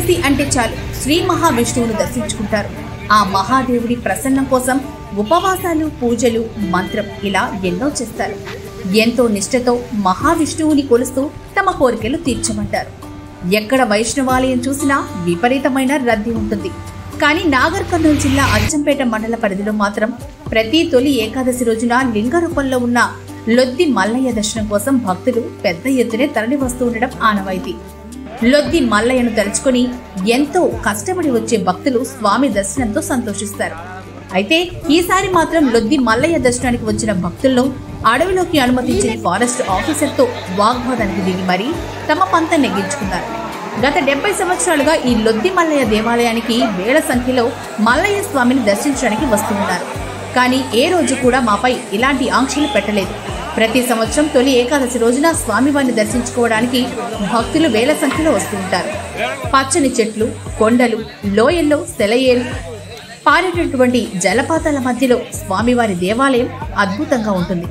ఏకాదశి అంటే చాలు శ్రీ మహావిష్ణువును దర్శించుకుంటారు. ఆ మహాదేవుడి ప్రసన్నం కోసం ఉపవాసాలు, పూజలు, మంత్రం ఇలా ఎన్నో చేస్తారు. ఎంతో నిష్ఠతో మహావిష్ణువుని కొలుస్తూ తమ కోరికలు తీర్చమంటారు. ఎక్కడ వైష్ణవాలయం చూసినా విపరీతమైన రద్దీ ఉంటుంది. కానీ నాగర్ కర్నూలు జిల్లా అచ్చంపేట మండల పరిధిలో మాత్రం ప్రతి తొలి ఏకాదశి రోజున లింగ రూపంలో ఉన్న లొద్ది మల్లయ్య దర్శనం కోసం భక్తులు పెద్ద ఎత్తునే తరలి వస్తూ ఉండడం ఆనవాయితీ. లొద్ది మల్లయ్యను తలుచుకుని ఎంతో కష్టపడి వచ్చే భక్తులు స్వామి దర్శనంతో సంతోషిస్తారు. అయితే ఈసారి మాత్రం లొద్ది మల్లయ్య దర్శనానికి వచ్చిన భక్తులను అడవిలోకి అనుమతించిన ఫారెస్ట్ ఆఫీసర్తో వాగ్వాదానికి దిగి మరీ తమ పంత నెగ్గించుకున్నారు. గత 70 సంవత్సరాలుగా ఈ లొద్ది మల్లయ్య దేవాలయానికి వేల సంఖ్యలో మల్లయ్య స్వామిని దర్శించడానికి వస్తున్నారు. కానీ ఏ రోజు కూడా మాపై ఇలాంటి ఆంక్షలు పెట్టలేదు. ప్రతి సంవత్సరం తొలి ఏకాదశి రోజున స్వామివారిని దర్శించుకోవడానికి భక్తులు వేల సంఖ్యలో వస్తూ ఉంటారు. పచ్చని చెట్లు, కొండలు, లోయల్లో సెలయేరు పారేటటువంటి జలపాతాల మధ్యలో స్వామివారి దేవాలయం అద్భుతంగా ఉంటుంది.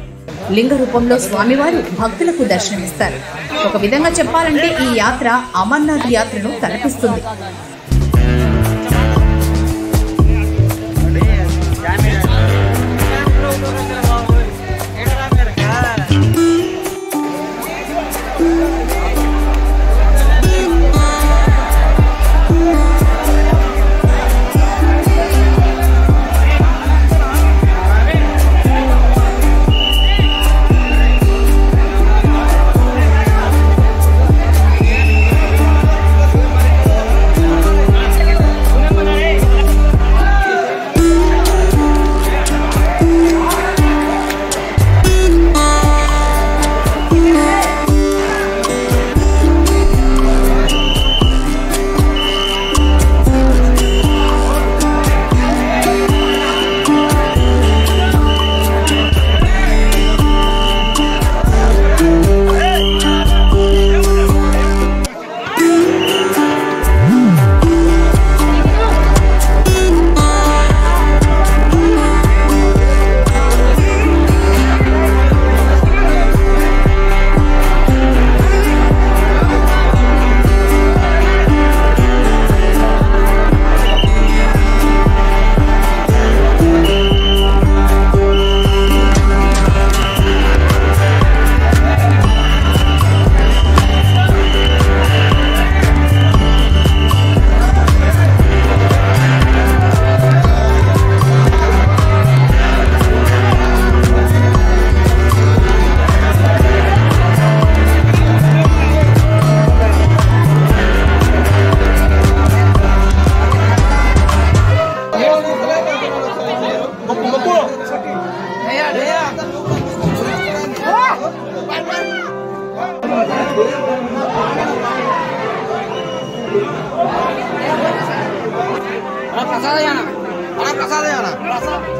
లింగ రూపంలో స్వామివారు భక్తులకు దర్శనమిస్తారు. ఒక విధంగా చెప్పాలంటే ఈ యాత్ర అమర్నాథ్ యాత్రను తలపిస్తుంది. प्रसाद